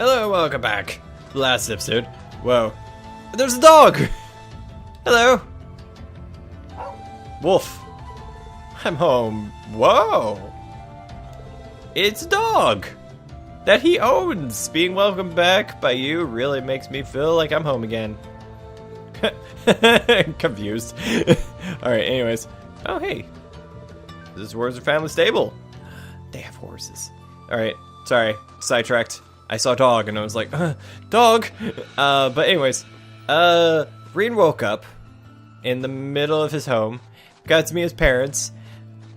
Hello, welcome back. Last episode. Whoa. There's a dog! Hello. Wolf. I'm home. Whoa. It's a dog that he owns. Being welcomed back by you really makes me feel like I'm home again. Confused. Alright, anyways. Oh, hey. This is where's the family stable? They have horses. Alright, sorry. Sidetracked. I saw dog and I was like, dog! But anyways. Rean woke up in the middle of his home. Got to meet his parents.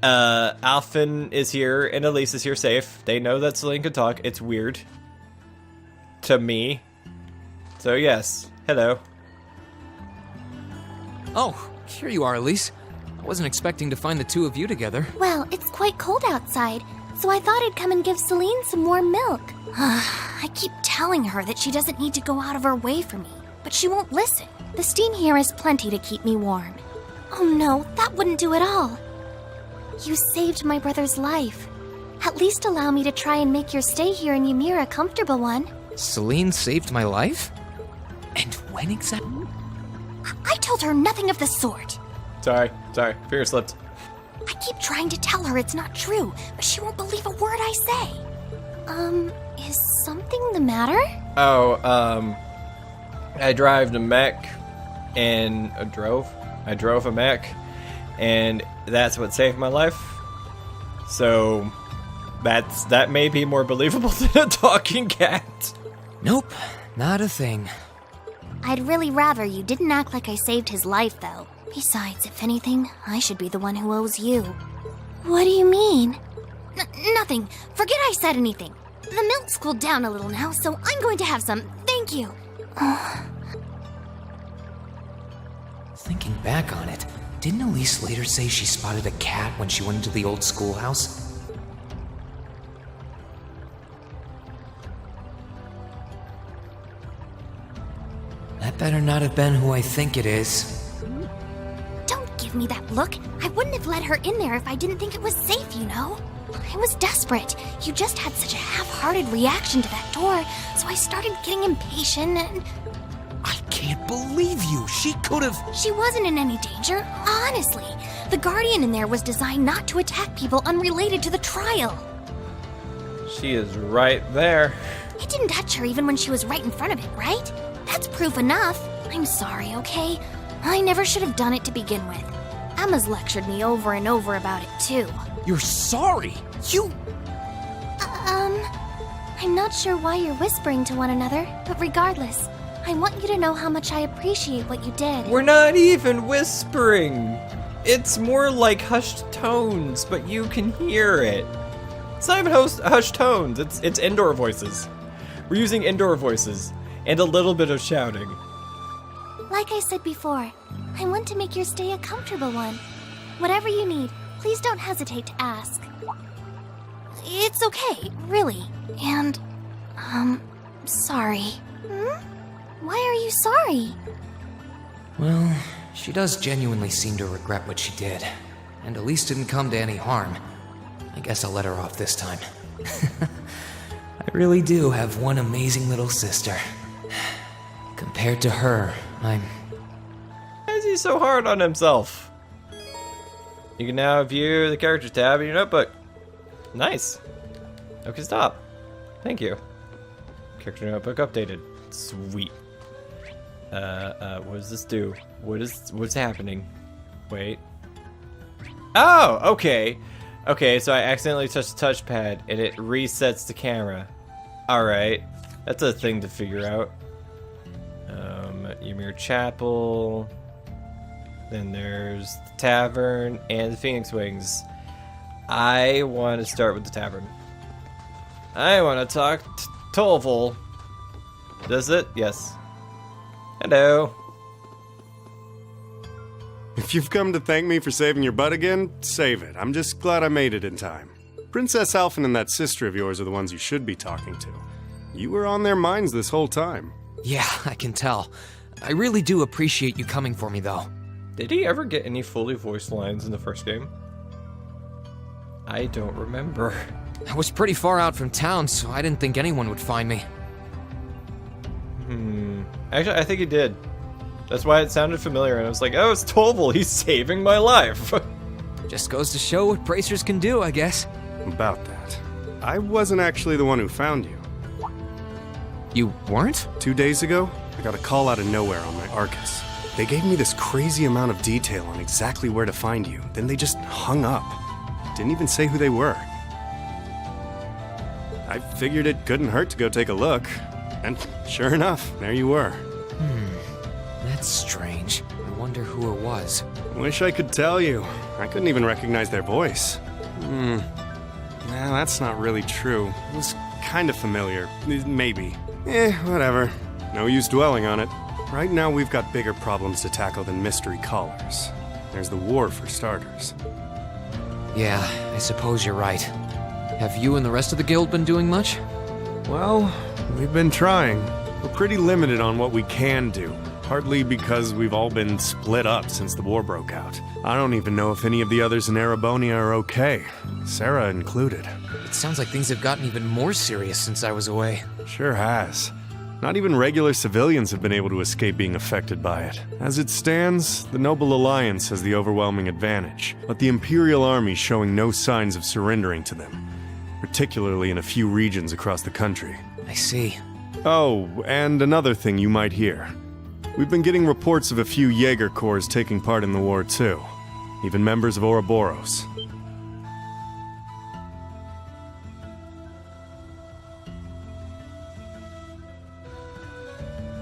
Alphen is here and Elise is here safe. They know that Celine can talk. It's weird. To me. So yes. Hello. Oh, here you are, Elise. I wasn't expecting to find the two of you together. Well, it's quite cold outside, so I thought I'd come and give Celine some warm milk. I keep telling her that she doesn't need to go out of her way for me, but she won't listen. The steam here is plenty to keep me warm. Oh no, that wouldn't do at all. You saved my brother's life. At least allow me to try and make your stay here in Ymir a comfortable one. Celine saved my life? And when exactly? I told her nothing of the sort. Sorry. Finger slipped. I keep trying to tell her it's not true, but she won't believe a word I say. Is something the matter? Oh, I drive a mech and I drove a mech and that's what saved my life. So that may be more believable than a talking cat. Nope, not a thing. I'd really rather you didn't act like I saved his life, though. Besides, if anything, I should be the one who owes you. What do you mean? Nothing. Forget I said anything. The milk's cooled down a little now, so I'm going to have some. Thank you. Thinking back on it, didn't Elise later say she spotted a cat when she went into the old schoolhouse? That better not have been who I think it is. Don't give me that look. I wouldn't have let her in there if I didn't think it was safe, you know? I was desperate. You just had such a half-hearted reaction to that door, so I started getting impatient and... I can't believe you! She could've... She wasn't in any danger, honestly. The Guardian in there was designed not to attack people unrelated to the trial. She is right there. It didn't touch her even when she was right in front of it, right? That's proof enough. I'm sorry, okay? I never should have done it to begin with. Emma's lectured me over and over about it, too. You're sorry? You... I'm not sure why you're whispering to one another, but regardless, I want you to know how much I appreciate what you did. We're not even whispering. It's more like hushed tones, but you can hear it. It's not even hushed tones. It's indoor voices. We're using indoor voices and a little bit of shouting. Like I said before, I want to make your stay a comfortable one. Whatever you need, please don't hesitate to ask. It's okay, really. And, sorry. Why are you sorry? Well, she does genuinely seem to regret what she did. And Elise didn't come to any harm. I guess I'll let her off this time. I really do have one amazing little sister. Compared to her, I'm... Why is he so hard on himself? You can now view the character tab in your notebook. Nice. Okay, stop. Thank you. Character notebook updated. Sweet. What does this do? What's happening? Wait. Oh, okay. Okay, so I accidentally touched the touchpad and it resets the camera. Alright. That's a thing to figure out. Ymir Chapel. Then there's the tavern and the Phoenix Wings. I want to start with the tavern. I want to talk to Tolval. Does it? Yes. Hello. If you've come to thank me for saving your butt again, save it. I'm just glad I made it in time. Princess Alphen and that sister of yours are the ones you should be talking to. You were on their minds this whole time. Yeah, I can tell. I really do appreciate you coming for me, though. Did he ever get any fully voiced lines in the first game? I don't remember. I was pretty far out from town, so I didn't think anyone would find me. Actually, I think he did. That's why it sounded familiar, and I was like, oh, it's Toval, he's saving my life. Just goes to show what bracers can do, I guess. About that. I wasn't actually the one who found you. You weren't? 2 days ago, I got a call out of nowhere on my Arcus. They gave me this crazy amount of detail on exactly where to find you, then they just hung up. Didn't even say who they were. I figured it couldn't hurt to go take a look, and sure enough, there you were. That's strange. I wonder who it was. Wish I could tell you. I couldn't even recognize their voice. Nah, that's not really true. It was kind of familiar. Maybe. Whatever. No use dwelling on it. Right now we've got bigger problems to tackle than mystery callers. There's the war for starters. Yeah, I suppose you're right. Have you and the rest of the guild been doing much? Well, we've been trying. We're pretty limited on what we can do. Partly because we've all been split up since the war broke out. I don't even know if any of the others in Erebonia are okay. Sarah included. It sounds like things have gotten even more serious since I was away. Sure has. Not even regular civilians have been able to escape being affected by it. As it stands, the Noble Alliance has the overwhelming advantage, but the Imperial Army's showing no signs of surrendering to them, particularly in a few regions across the country. I see. Oh, and another thing you might hear. We've been getting reports of a few Jaeger corps taking part in the war too. Even members of Ouroboros.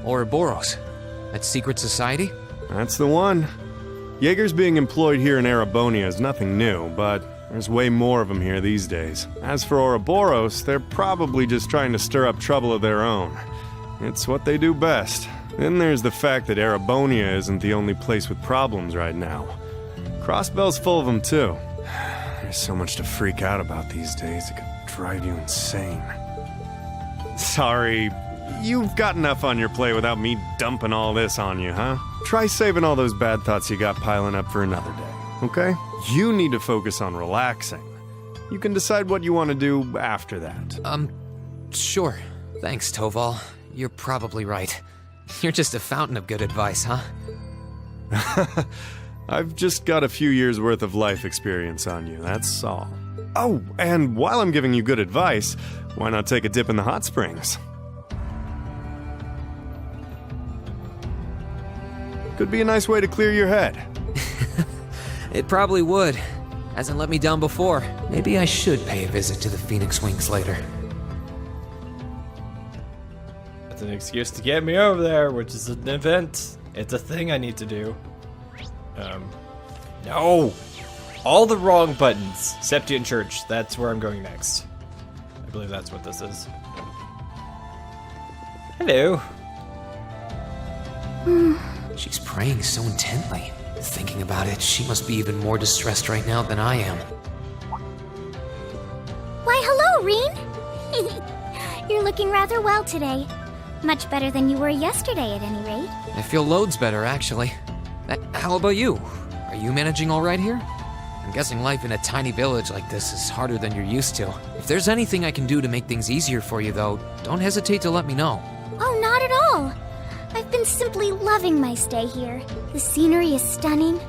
Ouroboros? That secret society? That's the one. Jaegers being employed here in Erebonia is nothing new, but there's way more of them here these days. As for Ouroboros, they're probably just trying to stir up trouble of their own. It's what they do best. Then there's the fact that Erebonia isn't the only place with problems right now. Crossbell's full of them too. There's so much to freak out about these days, it could drive you insane. Sorry, you've got enough on your plate without me dumping all this on you, huh? Try saving all those bad thoughts you got piling up for another day, okay? You need to focus on relaxing. You can decide what you want to do after that. Sure. Thanks, Toval. You're probably right. You're just a fountain of good advice, huh? I've just got a few years worth of life experience on you, that's all. Oh, and while I'm giving you good advice, why not take a dip in the hot springs? Could be a nice way to clear your head. It probably would. Hasn't let me down before. Maybe I should pay a visit to the Phoenix Wings later. That's an excuse to get me over there, which is an event. It's a thing I need to do. No! All the wrong buttons. Septian Church, that's where I'm going next. I believe that's what this is. Hello. She's praying so intently. Thinking about it, she must be even more distressed right now than I am. Why, hello, Reen! You're looking rather well today. Much better than you were yesterday, at any rate. I feel loads better, actually. How about you? Are you managing all right here? I'm guessing life in a tiny village like this is harder than you're used to. If there's anything I can do to make things easier for you, though, don't hesitate to let me know. Oh, not at all. I've been simply loving my stay here. The scenery is stunning.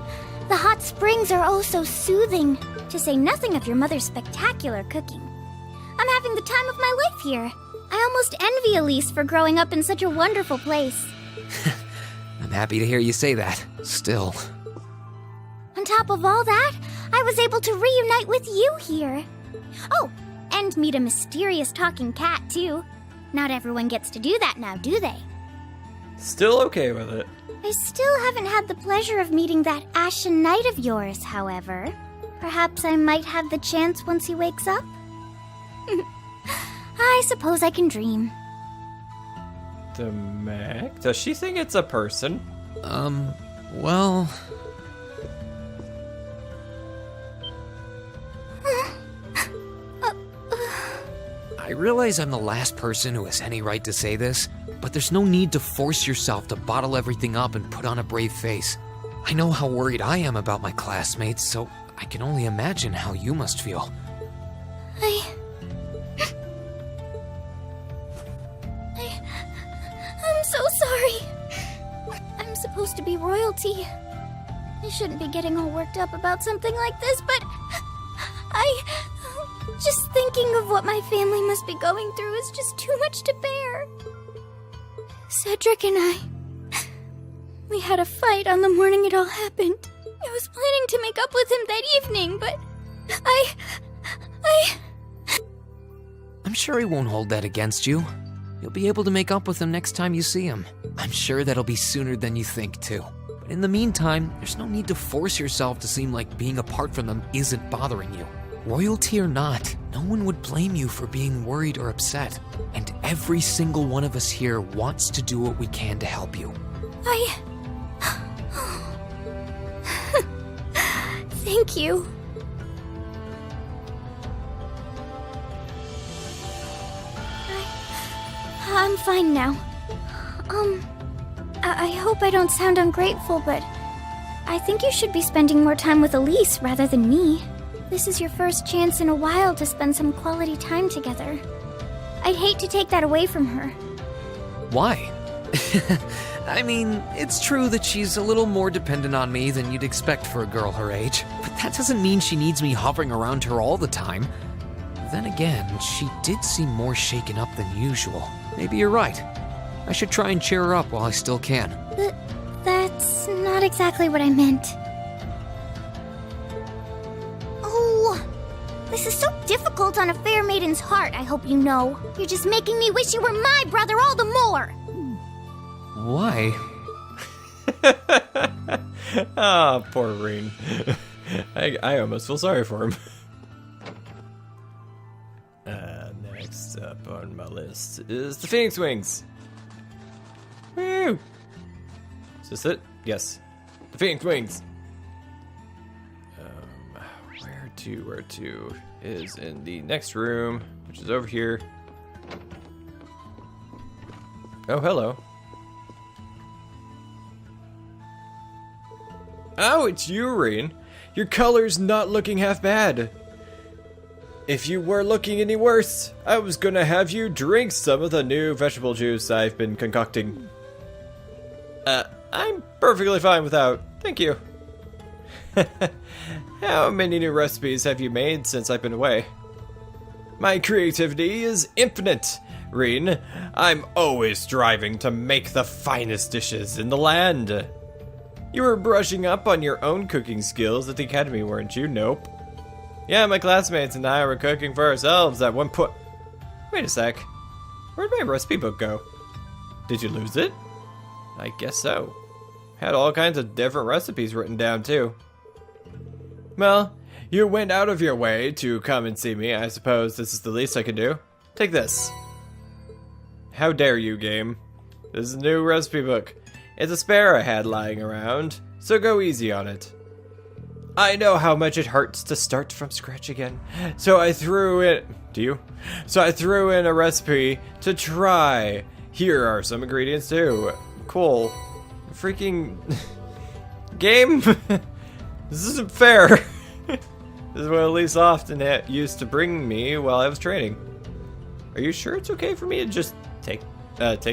The hot springs are oh so soothing, to say nothing of your mother's spectacular cooking. I'm having the time of my life here. I almost envy Elise for growing up in such a wonderful place. I'm happy to hear you say that. Still. On top of all that, I was able to reunite with you here. Oh, and meet a mysterious talking cat, too. Not everyone gets to do that now, do they? Still okay with it. I still haven't had the pleasure of meeting that Ashen Knight of yours, however. Perhaps I might have the chance once he wakes up? I suppose I can dream. The Mac? Does she think it's a person? Well... I realize I'm the last person who has any right to say this, but there's no need to force yourself to bottle everything up and put on a brave face. I know how worried I am about my classmates, so I can only imagine how you must feel. I'm so sorry. See, I shouldn't be getting all worked up about something like this, but just thinking of what my family must be going through is just too much to bear. Cedric and I, we had a fight on the morning it all happened. I was planning to make up with him that evening, but I'm sure he won't hold that against you. You'll be able to make up with him next time you see him. I'm sure that'll be sooner than you think, too. But in the meantime, there's no need to force yourself to seem like being apart from them isn't bothering you. Royalty or not, no one would blame you for being worried or upset. And every single one of us here wants to do what we can to help you. Thank you. I'm fine now. I hope I don't sound ungrateful, but I think you should be spending more time with Elise rather than me. This is your first chance in a while to spend some quality time together. I'd hate to take that away from her. Why? I mean, it's true that she's a little more dependent on me than you'd expect for a girl her age, but that doesn't mean she needs me hovering around her all the time. Then again, she did seem more shaken up than usual. Maybe you're right. I should try and cheer her up while I still can. That's not exactly what I meant. Oh, this is so difficult on a fair maiden's heart, I hope you know. You're just making me wish you were my brother all the more. Why? Ah, poor Rean. I almost feel sorry for him. Next up on my list is the Phoenix Wings. Woo! Is this it? Yes. The Phoenix Wings. Where to is in the next room, which is over here. Oh, hello. Oh, it's you, Rean. Your color's not looking half bad. If you were looking any worse, I was gonna have you drink some of the new vegetable juice I've been concocting. I'm perfectly fine without. Thank you. How many new recipes have you made since I've been away? My creativity is infinite, Rean. I'm always striving to make the finest dishes in the land. You were brushing up on your own cooking skills at the academy, weren't you? Nope. Yeah, my classmates and I were cooking for ourselves at one point. Wait a sec. Where'd my recipe book go? Did you lose it? I guess so. Had all kinds of different recipes written down, too. Well, you went out of your way to come and see me. I suppose this is the least I can do. Take this. How dare you, game. This is a new recipe book. It's a spare I had lying around, so go easy on it. I know how much it hurts to start from scratch again, so I threw in... Do you? So I threw in a recipe to try. Here are some ingredients too. Cool. Freaking... game? This isn't fair. This is what Elise often used to bring me while I was training. Are you sure it's okay for me to just take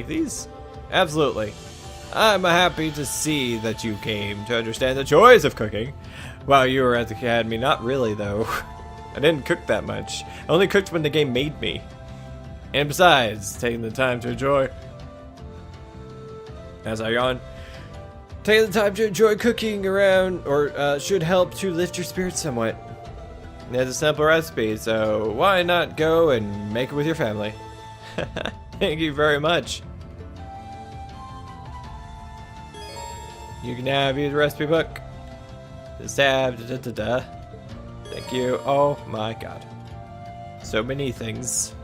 these? Absolutely. I'm happy to see that you came to understand the joys of cooking while you were at the academy. Not really, though. I didn't cook that much. I only cooked when the game made me. And besides, taking the time to enjoy... As I yawn. Taking the time to enjoy cooking around, or should help to lift your spirits somewhat. It's a simple recipe, so why not go and make it with your family? Thank you very much. You can now view the recipe book. This tab, Thank you. Oh my god. So many things.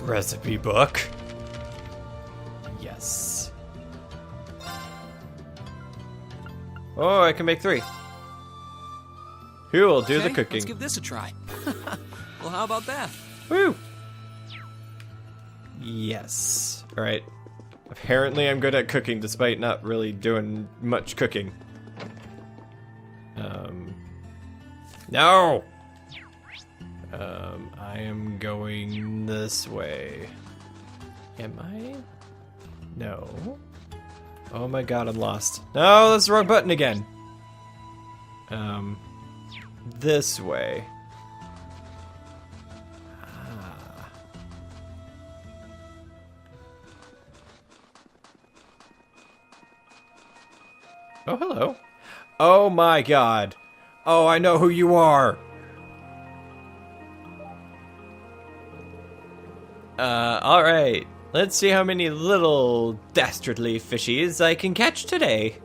Recipe book. Yes. Oh, I can make 3. Who will do the cooking? Let's give this a try. Well, how about that? Woo! Yes. Alright. Apparently I'm good at cooking despite not really doing much cooking. No! I am going this way. Am I? No. Oh my god, I'm lost. No, that's the wrong button again. This way. Ah. Oh, hello. Oh my god. Oh, I know who you are. Alright. Let's see how many little dastardly fishies I can catch today.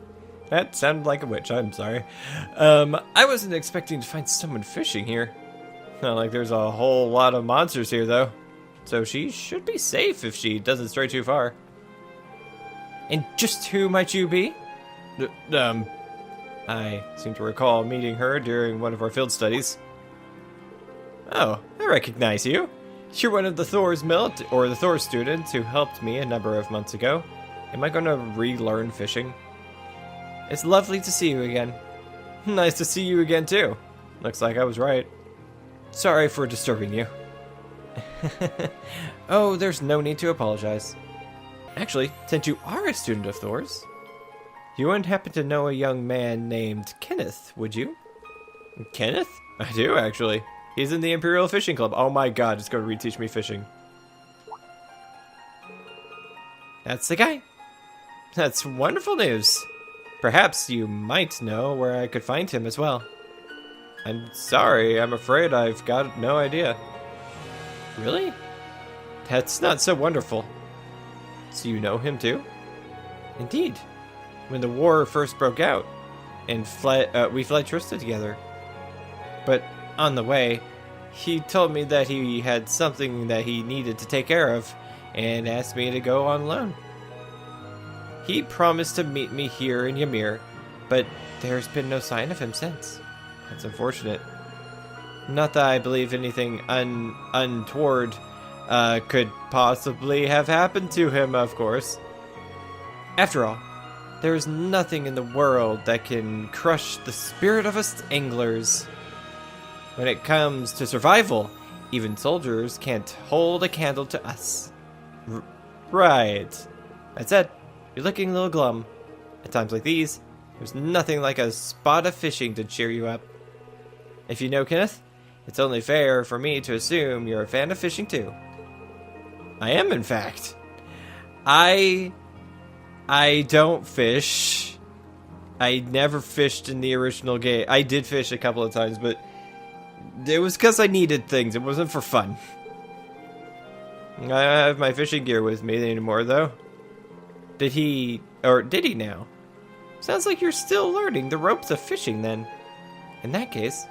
That sounded like a witch, I'm sorry. I wasn't expecting to find someone fishing here. Not like there's a whole lot of monsters here, though. So she should be safe if she doesn't stray too far. And just who might you be? I seem to recall meeting her during one of our field studies. Oh, I recognize you. You're one of the Thor's or the Thor students who helped me a number of months ago. Am I going to relearn fishing? It's lovely to see you again. Nice to see you again, too. Looks like I was right. Sorry for disturbing you. Oh, there's no need to apologize. Actually, since you are a student of Thor's, you wouldn't happen to know a young man named Kenneth, would you? Kenneth? I do, actually. He's in the Imperial Fishing Club. Oh my god, it's going to reteach me fishing. That's the guy. That's wonderful news. Perhaps you might know where I could find him as well. I'm sorry, I'm afraid I've got no idea. Really? That's not so wonderful. So you know him too? Indeed. When the war first broke out, and we fled Trista together. But on the way, he told me that he had something that he needed to take care of, and asked me to go on loan. He promised to meet me here in Ymir, but there's been no sign of him since. That's unfortunate. Not that I believe anything untoward could possibly have happened to him, of course. After all, there is nothing in the world that can crush the spirit of us anglers. When it comes to survival, even soldiers can't hold a candle to us. Right. That said, you're looking a little glum. At times like these, there's nothing like a spot of fishing to cheer you up. If you know Kenneth, it's only fair for me to assume you're a fan of fishing too. I am, in fact. I don't fish. I never fished in the original game. I did fish a couple of times, but it was because I needed things. It wasn't for fun. I don't have my fishing gear with me anymore, though. Did he now? Sounds like you're still learning the ropes of fishing, then. In that case,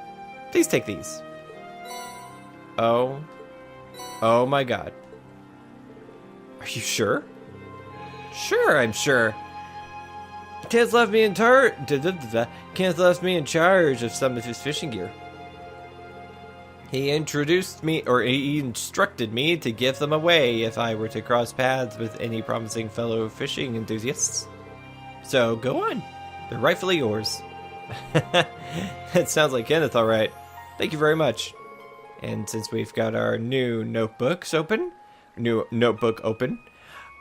please take these. Oh my god. Are you sure? Sure, I'm sure. Kenneth left me in charge of some of his fishing gear. He instructed me to give them away if I were to cross paths with any promising fellow fishing enthusiasts. So go on. They're rightfully yours. It sounds like Kenneth, alright. Thank you very much. And since we've got our new notebook open,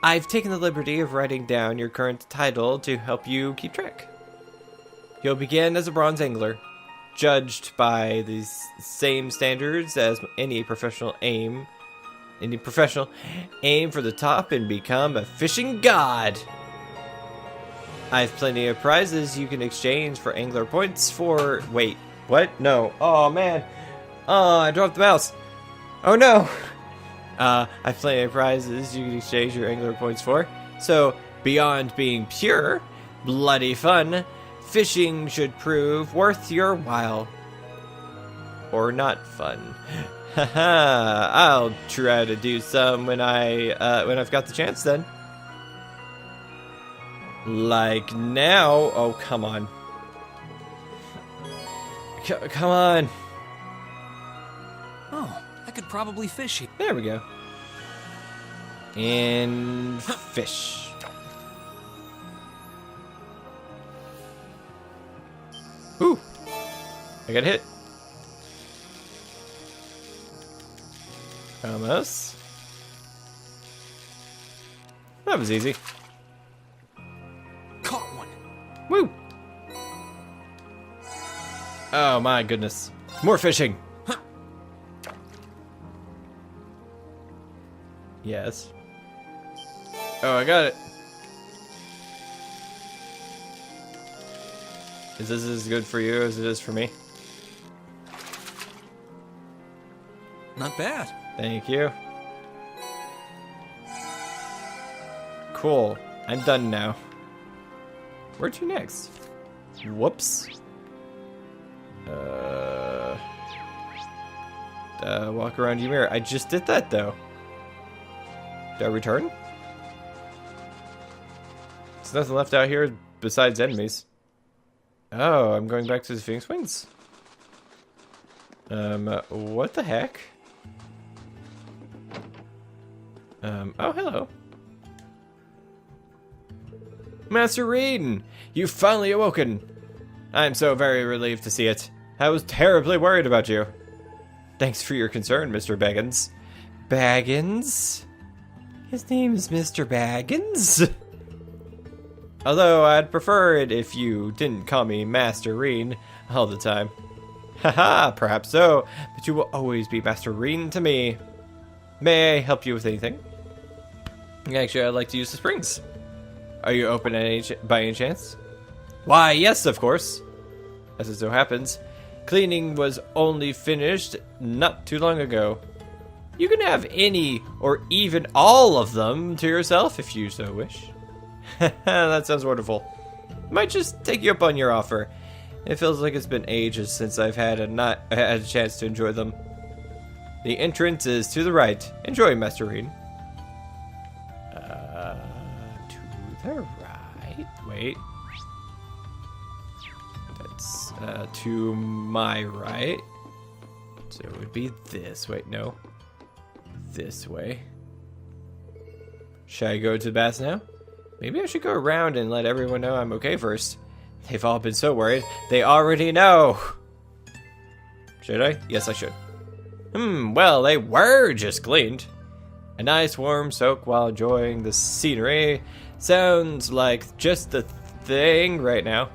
I've taken the liberty of writing down your current title to help you keep track. You'll begin as a bronze angler, judged by the same standards as any professional aim for the top and become a fishing god. I've plenty of prizes you can exchange for angler points for... Wait, what? No. Oh, man. Oh, I dropped the mouse. Oh, no. I've plenty of prizes you can exchange your angler points for. So, beyond being pure, bloody fun, fishing should prove worth your while. Or not fun. Haha, I'll try to do some when I've got the chance then. Like now. Oh, come on. Come on. Oh, I could probably fish here. There we go. And fish. Ooh. I got hit. Almost. That was easy. Oh my goodness. More fishing. Yes. Oh, I got it. Is this as good for you as it is for me? Not bad. Thank you. Cool. I'm done now. Where to next? Whoops. Walk around Ymir. I just did that though. Did I return? There's nothing left out here besides enemies. Oh, I'm going back to the Phoenix Wings. What the heck? Oh, hello. Master Rean, you've finally awoken. I'm so very relieved to see it. I was terribly worried about you. Thanks for your concern, Mr. Baggins. Baggins? His name is Mr. Baggins? Although I'd prefer it if you didn't call me Master Rean all the time. Haha, perhaps so, but you will always be Master Rean to me. May I help you with anything? Actually, I'd like to use the springs. Are you open by any chance? Why, yes, of course. As it so happens, cleaning was only finished not too long ago. You can have any or even all of them to yourself if you so wish. That sounds wonderful. Might just take you up on your offer. It feels like it's been ages since I've had a chance to enjoy them. The entrance is to the right. Enjoy, Master Rean. To the right? Wait. That's to my right. So it would be this. Wait, no. This way. Should I go to the baths now? Maybe I should go around and let everyone know I'm okay first. They've all been so worried. They already know. Should I? Yes, I should. Well, they were just cleaned. A nice warm soak while enjoying the scenery sounds like just the thing right now.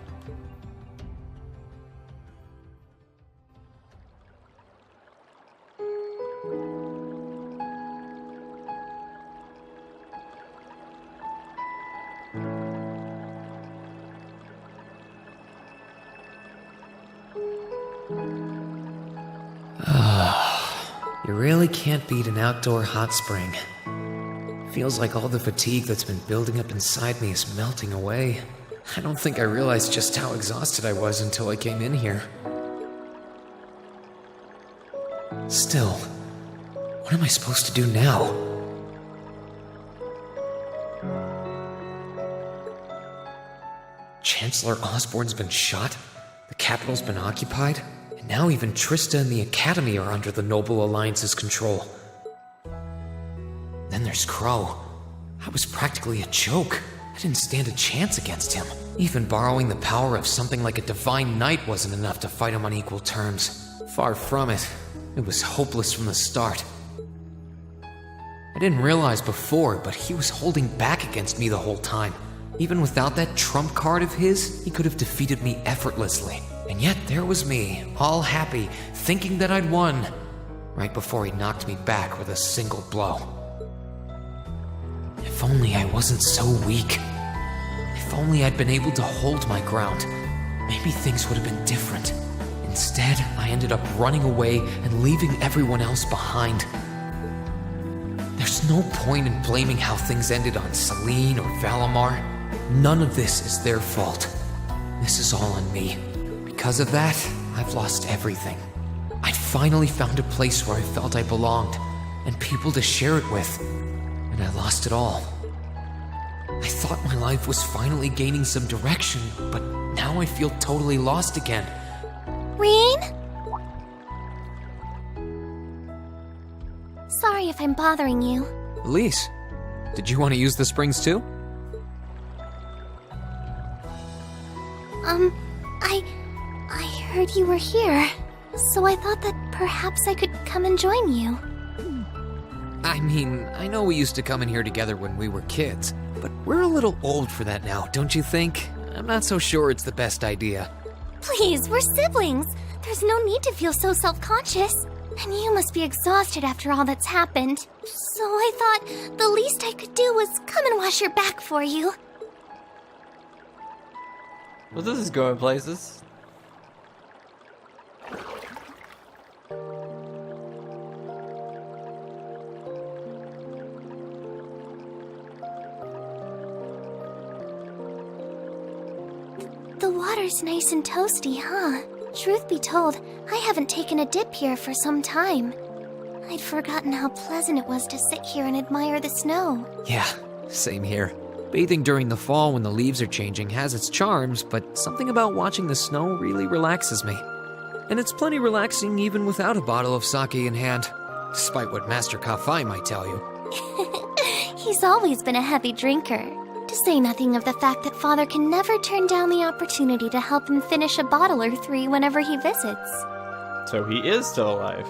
You really can't beat an outdoor hot spring. Feels like all the fatigue that's been building up inside me is melting away. I don't think I realized just how exhausted I was until I came in here. Still, what am I supposed to do now? Chancellor Osborne's been shot, the capital's been occupied, and now even Trista and the Academy are under the Noble Alliance's control. Then there's Crow. I was practically a joke. I didn't stand a chance against him. Even borrowing the power of something like a divine knight wasn't enough to fight him on equal terms. Far from it. It was hopeless from the start. I didn't realize before, but he was holding back against me the whole time. Even without that trump card of his, he could have defeated me effortlessly. And yet there was me, all happy, thinking that I'd won, right before he knocked me back with a single blow. If only I wasn't so weak. If only I'd been able to hold my ground, maybe things would have been different. Instead, I ended up running away and leaving everyone else behind. There's no point in blaming how things ended on Celine or Valimar. None of this is their fault. This is all on me. Because of that, I've lost everything. I'd finally found a place where I felt I belonged, and people to share it with, and I lost it all. I thought my life was finally gaining some direction, but now I feel totally lost again. Rean? Sorry if I'm bothering you. Elise, did you want to use the springs too? I heard you were here, so I thought that perhaps I could come and join you. I mean, I know we used to come in here together when we were kids, but we're a little old for that now, don't you think? I'm not so sure it's the best idea. Please, we're siblings. There's no need to feel so self-conscious. And you must be exhausted after all that's happened. So I thought the least I could do was come and wash your back for you. Well, this is going places. The water's nice and toasty, huh? Truth be told, I haven't taken a dip here for some time. I'd forgotten how pleasant it was to sit here and admire the snow. Yeah, same here. Bathing during the fall when the leaves are changing has its charms, but something about watching the snow really relaxes me. And it's plenty relaxing even without a bottle of sake in hand, despite what Master Kafai might tell you. He's always been a heavy drinker. To say nothing of the fact that Father can never turn down the opportunity to help him finish a bottle or three whenever he visits. So he is still alive.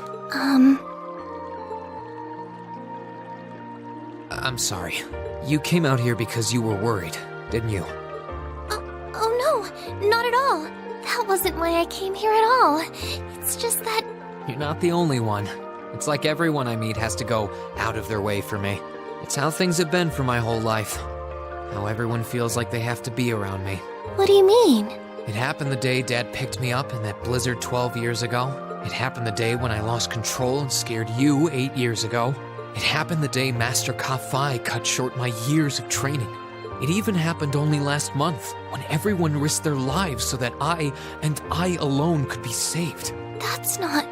I'm sorry. You came out here because you were worried, didn't you? Oh no, not at all. That wasn't why I came here at all. It's just that... You're not the only one. It's like everyone I meet has to go out of their way for me. It's how things have been for my whole life. How everyone feels like they have to be around me. What do you mean? It happened the day Dad picked me up in that blizzard 12 years ago. It happened the day when I lost control and scared you 8 years ago. It happened the day Master Kafai cut short my years of training. It even happened only last month, when everyone risked their lives so that I, and I alone, could be saved. That's not...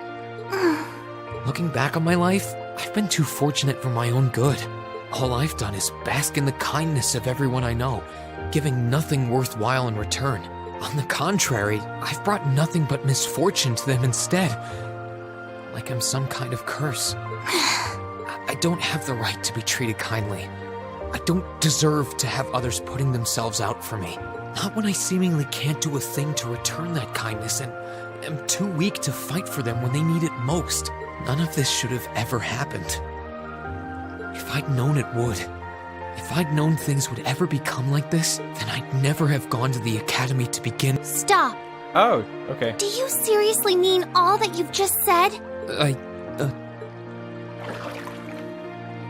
Looking back on my life, I've been too fortunate for my own good. All I've done is bask in the kindness of everyone I know, giving nothing worthwhile in return. On the contrary, I've brought nothing but misfortune to them instead. Like I'm some kind of curse. I don't have the right to be treated kindly. I don't deserve to have others putting themselves out for me. Not when I seemingly can't do a thing to return that kindness and am too weak to fight for them when they need it most. None of this should have ever happened. If I'd known it would, if I'd known things would ever become like this, then I'd never have gone to the academy to begin. Stop! Oh, okay. Do you seriously mean all that you've just said?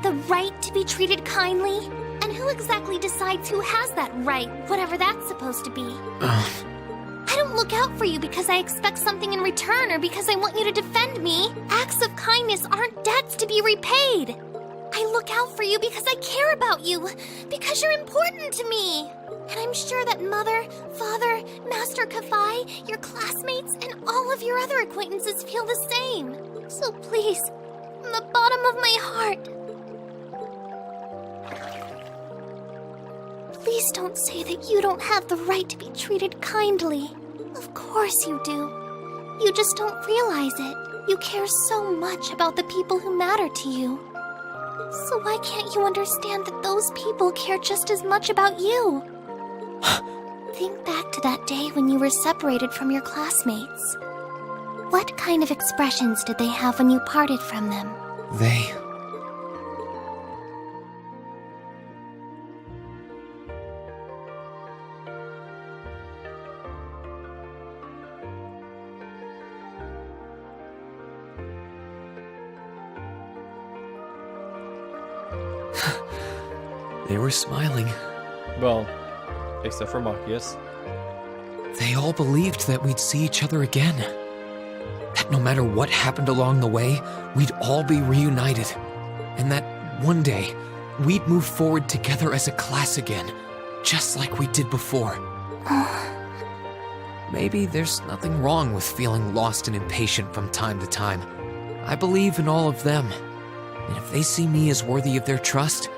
The right to be treated kindly? And who exactly decides who has that right, whatever that's supposed to be? I don't look out for you because I expect something in return or because I want you to defend me. Acts of kindness aren't debts to be repaid. I look out for you because I care about you, because you're important to me. And I'm sure that Mother, Father, Master Kafai, your classmates, and all of your other acquaintances feel the same. So please, from the bottom of my heart, please don't say that you don't have the right to be treated kindly. Of course you do. You just don't realize it. You care so much about the people who matter to you. So why can't you understand that those people care just as much about you? Think back to that day when you were separated from your classmates. What kind of expressions did they have when you parted from them? They... They were smiling. Well, except for Machias. They all believed that we'd see each other again. That no matter what happened along the way, we'd all be reunited. And that one day, we'd move forward together as a class again, just like we did before. Maybe there's nothing wrong with feeling lost and impatient from time to time. I believe in all of them. And if they see me as worthy of their trust,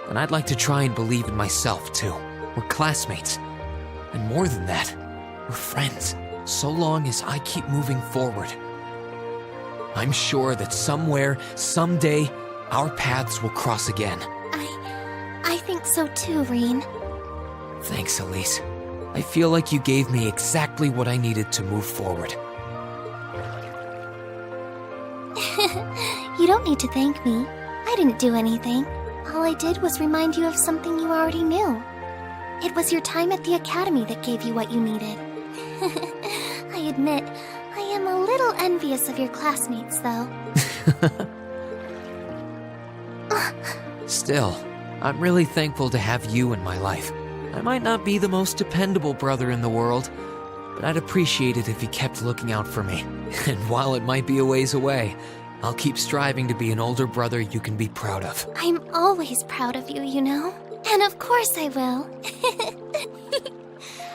then I'd like to try and believe in myself, too. We're classmates. And more than that, we're friends, so long as I keep moving forward. I'm sure that somewhere, someday, our paths will cross again. I think so too, Reen. Thanks, Elise. I feel like you gave me exactly what I needed to move forward. You don't need to thank me. I didn't do anything. All I did was remind you of something you already knew. It was your time at the academy that gave you what you needed. admit, I am a little envious of your classmates, though. Still, I'm really thankful to have you in my life. I might not be the most dependable brother in the world, but I'd appreciate it if you kept looking out for me. And while it might be a ways away, I'll keep striving to be an older brother you can be proud of. I'm always proud of you, you know? And of course I will.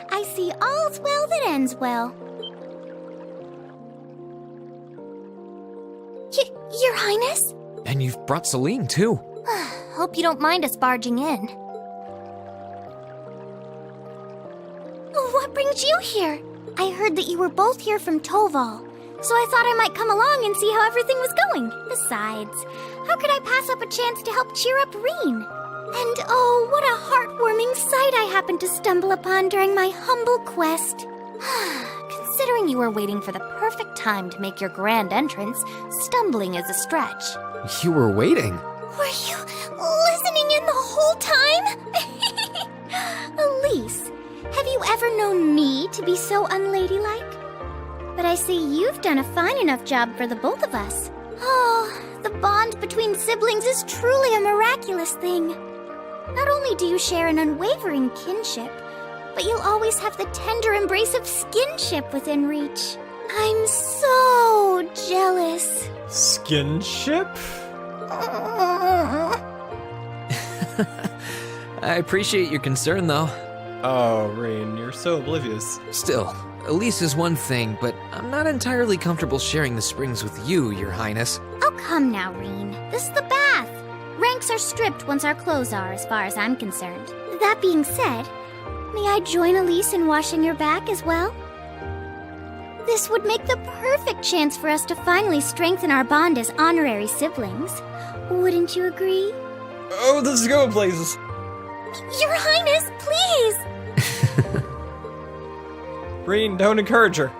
I see all's well that ends well. Your Highness? And you've brought Celine, too. Hope you don't mind us barging in. What brings you here? I heard that you were both here from Toval, so I thought I might come along and see how everything was going. Besides, how could I pass up a chance to help cheer up Reen? And oh, what a heartwarming sight I happened to stumble upon during my humble quest. Considering you were waiting for the perfect time to make your grand entrance, stumbling is a stretch. You were waiting? Were you listening in the whole time? Elise, have you ever known me to be so unladylike? But I see you've done a fine enough job for the both of us. Oh, the bond between siblings is truly a miraculous thing. Not only do you share an unwavering kinship, but you'll always have the tender embrace of skinship within reach. I'm so jealous. Skinship? I appreciate your concern, though. Oh, Rean, you're so oblivious. Still, Elise is one thing, but I'm not entirely comfortable sharing the springs with you, Your Highness. Oh, come now, Rean. This is the bath. Ranks are stripped once our clothes are, as far as I'm concerned. That being said, may I join Elise in washing your back as well? This would make the perfect chance for us to finally strengthen our bond as honorary siblings. Wouldn't you agree? Oh, this is going places. Your Highness, please! Rean, don't encourage her.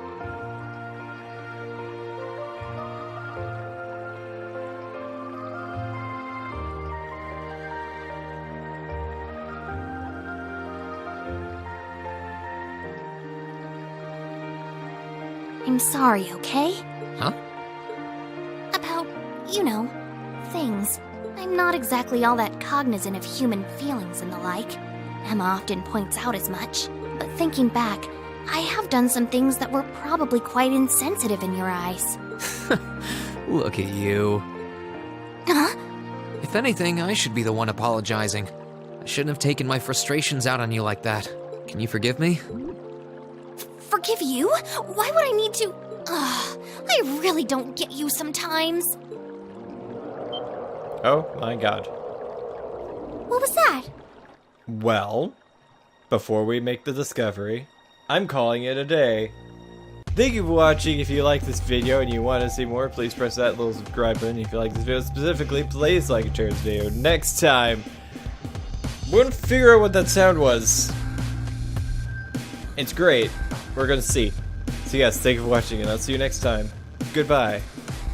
I'm sorry, okay? Huh? About, you know, things. I'm not exactly all that cognizant of human feelings and the like. Emma often points out as much. But thinking back, I have done some things that were probably quite insensitive in your eyes. Look at you. Huh? If anything, I should be the one apologizing. I shouldn't have taken my frustrations out on you like that. Can you forgive me? Forgive you? Why would I need to? I really don't get you sometimes. Oh my god. What was that? Well, before we make the discovery, I'm calling it a day. Thank you for watching. If you like this video and you want to see more, please press that little subscribe button. If you like this video specifically, please like and share this video. Next time, we're gonna figure out what that sound was. It's great. We're gonna see. So yes, thank you for watching, and I'll see you next time. Goodbye.